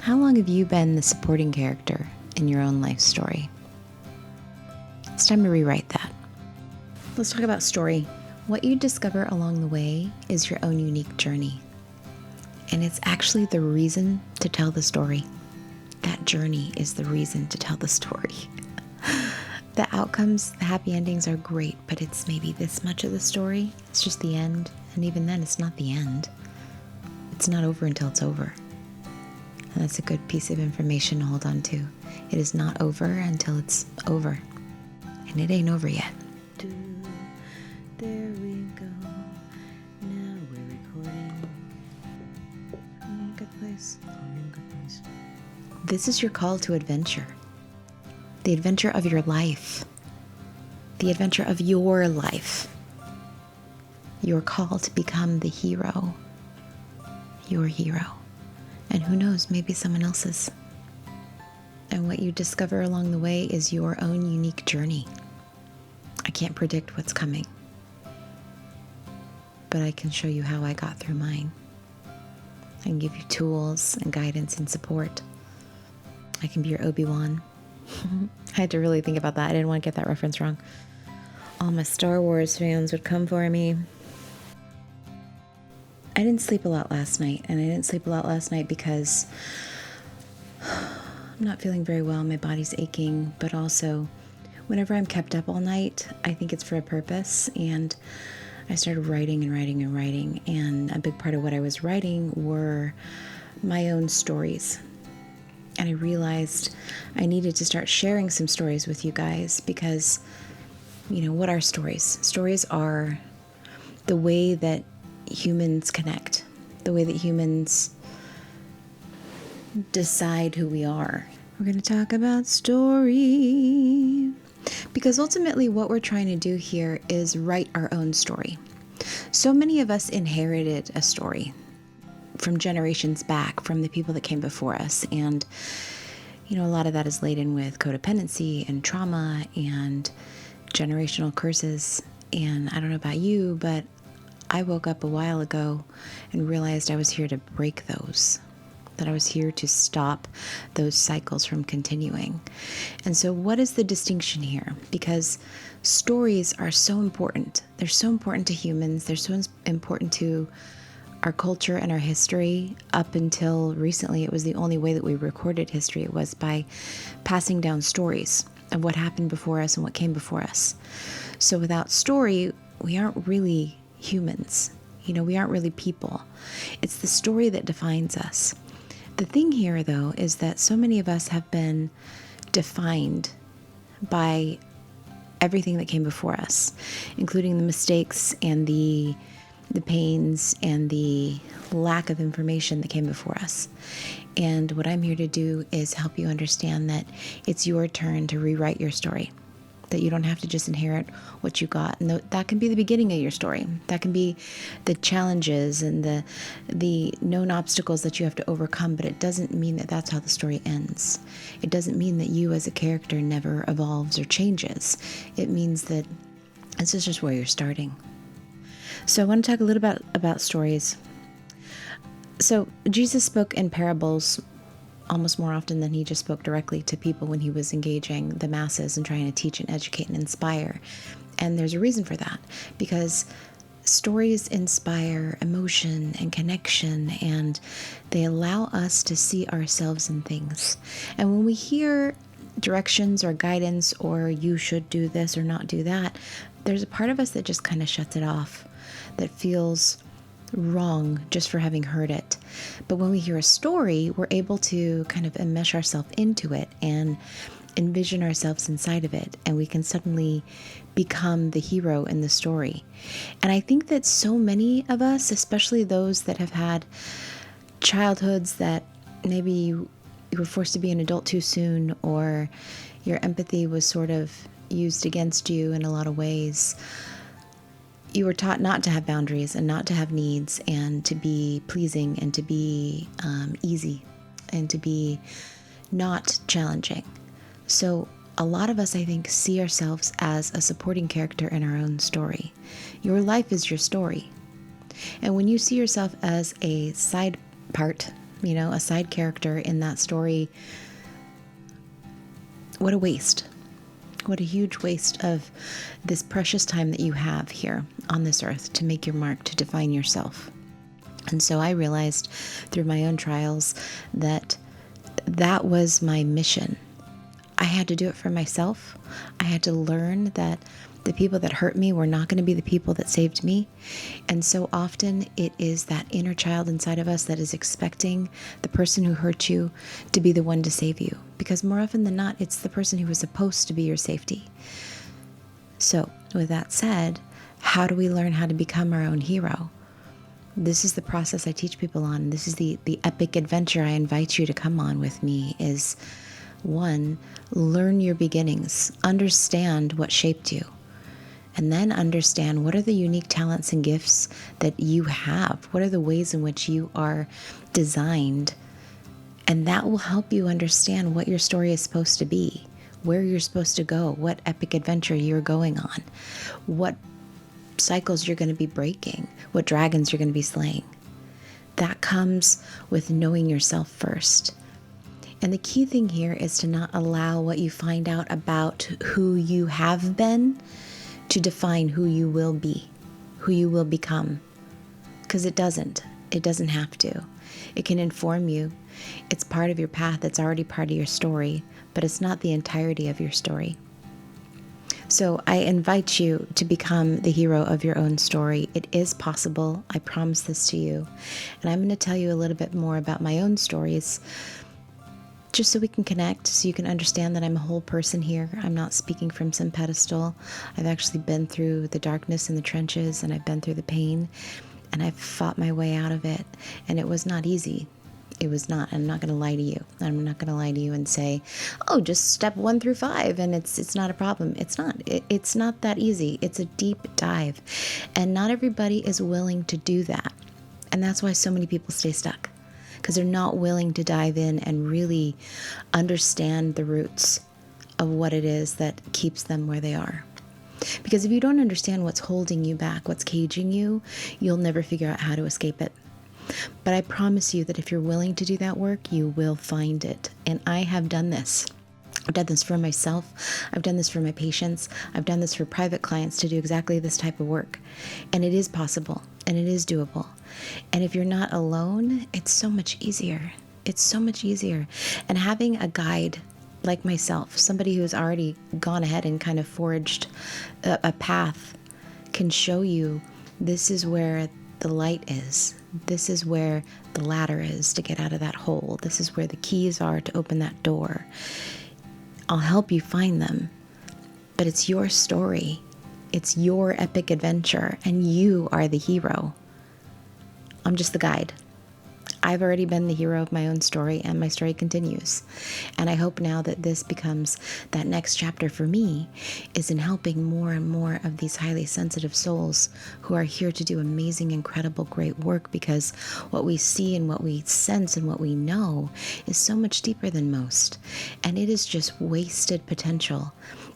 How long have you been the supporting character in your own life story? It's time to rewrite that. Let's talk about story. What you discover along the way is your own unique journey. And it's actually the reason to tell the story. That journey is the reason to tell the story. The outcomes, the happy endings are great, but it's maybe this much of the story. It's just the end. And even then, it's not the end. It's not over until it's over. And that's a good piece of information to hold on to. It is not over until it's over. And it ain't over yet. There we go. Now we're recording. I'm in a good place. This is your call to adventure. The adventure of your life. The adventure of your life. Your call to become the hero. Your hero. And who knows, maybe someone else's. And what you discover along the way is your own unique journey. I can't predict what's coming, but I can show you how I got through mine. I can give you tools and guidance and support. I can be your Obi-Wan. I had to really think about that. I didn't want to get that reference wrong. All my Star Wars fans would come for me. I didn't sleep a lot last night, and I didn't sleep a lot last night because I'm not feeling very well. My body's aching, but also whenever I'm kept up all night, I think it's for a purpose, and I started writing and writing and writing, and a big part of what I was writing were my own stories. And I realized I needed to start sharing some stories with you guys because, what are stories? Stories are the way that humans connect, the way that humans decide who we are. We're going to talk about story because ultimately what we're trying to do here is write our own story. So many of us inherited a story from generations back, from the people that came before us. And, a lot of that is laden with codependency and trauma and generational curses. And I don't know about you, but I woke up a while ago and realized I was here to break those, that I was here to stop those cycles from continuing. And so what is the distinction here? Because stories are so important. They're so important to humans. They're so important to our culture and our history. Up until recently, it was the only way that we recorded history. It was by passing down stories of what happened before us and what came before us. So without story, we aren't really humans. We aren't really people. It's the story that defines us. The thing here, though, is that so many of us have been defined by everything that came before us, including the mistakes and the pains and the lack of information that came before us. And what I'm here to do is help you understand that it's your turn to rewrite your story, that you don't have to just inherit what you got. And that can be the beginning of your story. That can be the challenges and the known obstacles that you have to overcome, but it doesn't mean that that's how the story ends. It doesn't mean that you as a character never evolves or changes. It means that this is just where you're starting. So I want to talk a little bit about stories. So Jesus spoke in parables almost more often than he just spoke directly to people when he was engaging the masses and trying to teach and educate and inspire. And there's a reason for that, because stories inspire emotion and connection, and they allow us to see ourselves in things. And when we hear directions or guidance or you should do this or not do that, there's a part of us that just kind of shuts it off, that feels wrong just for having heard it. But when we hear a story, we're able to kind of enmesh ourselves into it and envision ourselves inside of it, and we can suddenly become the hero in the story. And I think that so many of us, especially those that have had childhoods that maybe you were forced to be an adult too soon, or your empathy was sort of used against you in a lot of ways. You were taught not to have boundaries and not to have needs, and to be pleasing and to be easy and to be not challenging. So a lot of us, I think, see ourselves as a supporting character in our own story. Your life is your story. And when you see yourself as a side part, a side character in that story. What a waste. What a huge waste of this precious time that you have here on this earth to make your mark, to define yourself. And so I realized through my own trials that that was my mission. I had to do it for myself. I had to learn that the people that hurt me were not going to be the people that saved me. And so often it is that inner child inside of us that is expecting the person who hurt you to be the one to save you. Because more often than not, it's the person who was supposed to be your safety. So with that said, how do we learn how to become our own hero? This is the process I teach people on. This is the epic adventure I invite you to come on with me is, 1, learn your beginnings, understand what shaped you, and then understand what are the unique talents and gifts that you have. What are the ways in which you are designed? And that will help you understand what your story is supposed to be, where you're supposed to go, what epic adventure you're going on, what cycles you're going to be breaking, what dragons you're going to be slaying. That comes with knowing yourself first. And the key thing here is to not allow what you find out about who you have been to define who you will be, who you will become. Because it doesn't have to. It can inform you. It's part of your path. It's already part of your story, but it's not the entirety of your story. So I invite you to become the hero of your own story. It is possible. I promise this to you. And I'm going to tell you a little bit more about my own stories, just so we can connect, so you can understand that I'm a whole person here. I'm not speaking from some pedestal. I've actually been through the darkness and the trenches, and I've been through the pain, and I've fought my way out of it. And it was not easy. It was not. I'm not going to lie to you. I'm not going to lie to you and say, oh, just step 1 through 5 and it's not a problem. It's not. It's not that easy. It's a deep dive. And not everybody is willing to do that. And that's why so many people stay stuck, because they're not willing to dive in and really understand the roots of what it is that keeps them where they are. Because if you don't understand what's holding you back, what's caging you, you'll never figure out how to escape it. But I promise you that if you're willing to do that work, you will find it. And I have done this. I've done this for myself. I've done this for my patients. I've done this for private clients to do exactly this type of work. And it is possible, and it is doable. And if you're not alone, it's so much easier. It's so much easier. And having a guide like myself, somebody who's already gone ahead and kind of forged a path, can show you this is where the light is. This is where the ladder is to get out of that hole. This is where the keys are to open that door. I'll help you find them, but it's your story. It's your epic adventure, and you are the hero. I'm just the guide. I've already been the hero of my own story, and my story continues. And I hope now that this becomes that next chapter for me is in helping more and more of these highly sensitive souls who are here to do amazing, incredible, great work, because what we see and what we sense and what we know is so much deeper than most. And it is just wasted potential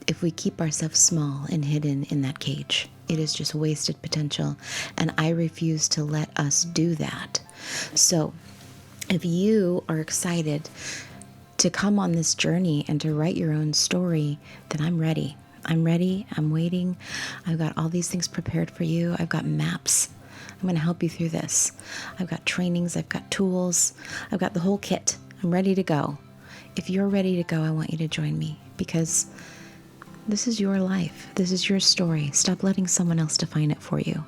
if we keep ourselves small and hidden in that cage. It is just wasted potential, and I refuse to let us do that. So if you are excited to come on this journey and to write your own story, then I'm ready. I'm ready. I'm waiting. I've got all these things prepared for you. I've got maps. I'm going to help you through this. I've got trainings. I've got tools. I've got the whole kit. I'm ready to go. If you're ready to go, I want you to join me, because this is your life. This is your story. Stop letting someone else define it for you.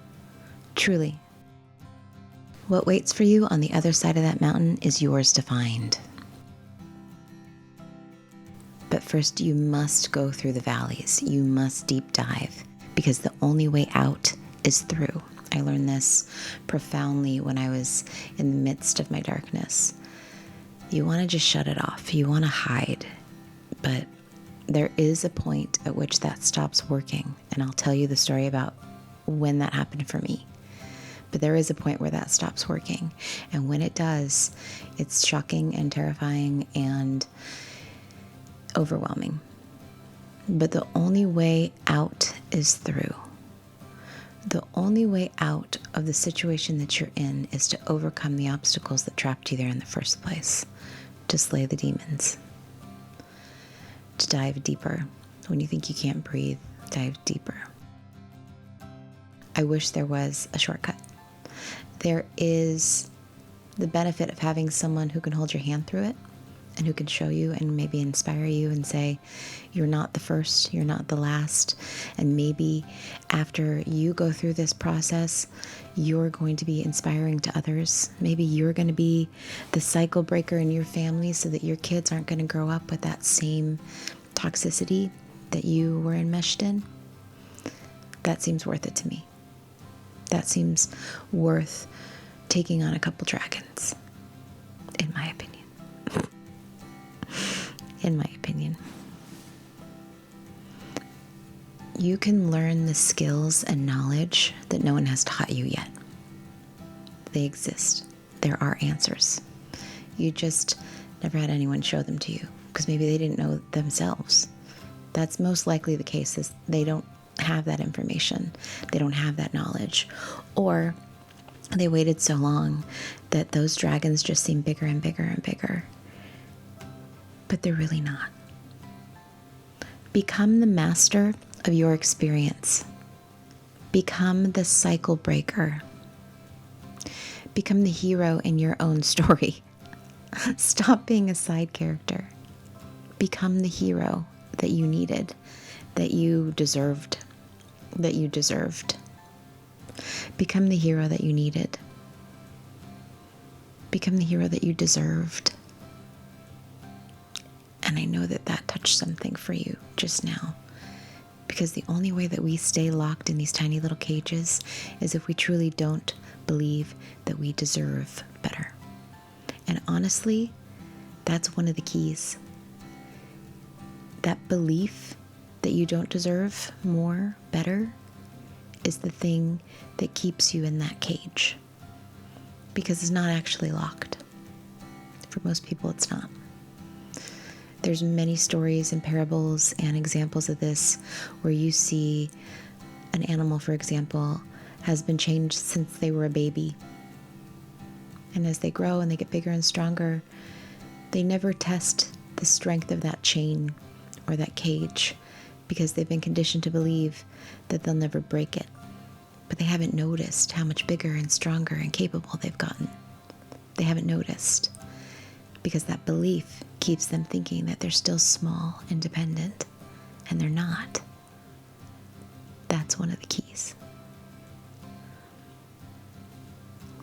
Truly. What waits for you on the other side of that mountain is yours to find. But first, you must go through the valleys. You must deep dive, because the only way out is through. I learned this profoundly when I was in the midst of my darkness. You want to just shut it off. You want to hide. But there is a point at which that stops working. And I'll tell you the story about when that happened for me. But there is a point where that stops working. And when it does, it's shocking and terrifying and overwhelming. But the only way out is through. The only way out of the situation that you're in is to overcome the obstacles that trapped you there in the first place, to slay the demons, to dive deeper. When you think you can't breathe, dive deeper. I wish there was a shortcut. There is the benefit of having someone who can hold your hand through it and who can show you and maybe inspire you and say, you're not the first, you're not the last. And maybe after you go through this process, you're going to be inspiring to others. Maybe you're going to be the cycle breaker in your family so that your kids aren't going to grow up with that same toxicity that you were enmeshed in. That seems worth it to me. That seems worth taking on a couple dragons, in my opinion. In my opinion. You can learn the skills and knowledge that no one has taught you yet. They exist. There are answers. You just never had anyone show them to you because maybe they didn't know themselves. That's most likely the case, is they don't have that information. They don't have that knowledge. Or they waited so long that those dragons just seem bigger and bigger and bigger. But they're really not. Become the master of your experience. Become the cycle breaker. Become the hero in your own story. Stop being a side character. Become the hero that you needed, that you deserved, that you deserved. Become the hero that you needed. Become the hero that you deserved. And I know that that touched something for you just now, because the only way that we stay locked in these tiny little cages is if we truly don't believe that we deserve better. And honestly, that's one of the keys. That belief that you don't deserve more, better, is the thing that keeps you in that cage, because it's not actually locked. For most people, it's not. There's many stories and parables and examples of this where you see an animal, for example, has been changed since they were a baby. And as they grow and they get bigger and stronger, they never test the strength of that chain or that cage because they've been conditioned to believe that they'll never break it. But they haven't noticed how much bigger and stronger and capable they've gotten. They haven't noticed because that belief keeps them thinking that they're still small and dependent, and they're not. That's one of the keys.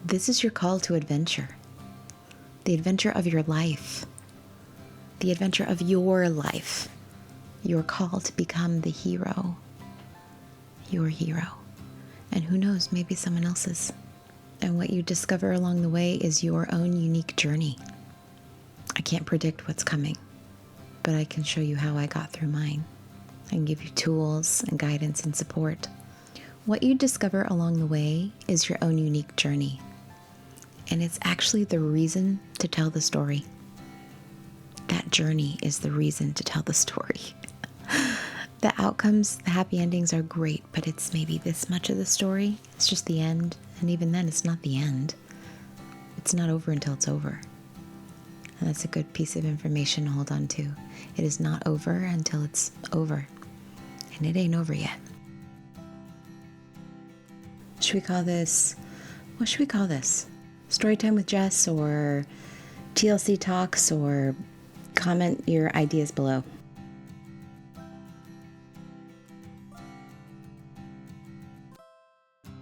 This is your call to adventure. The adventure of your life. The adventure of your life. Your call to become the hero. Your hero. And who knows, maybe someone else's. And what you discover along the way is your own unique journey. I can't predict what's coming, but I can show you how I got through mine. I can give you tools and guidance and support. What you discover along the way is your own unique journey. And it's actually the reason to tell the story. That journey is the reason to tell the story. The outcomes, the happy endings are great, but it's maybe this much of the story. It's just the end. And even then, it's not the end. It's not over until it's over. And that's a good piece of information to hold on to. It is not over until it's over. And it ain't over yet. Should we call this, what should we call this? Storytime with Jess, or TLC Talks, or comment your ideas below.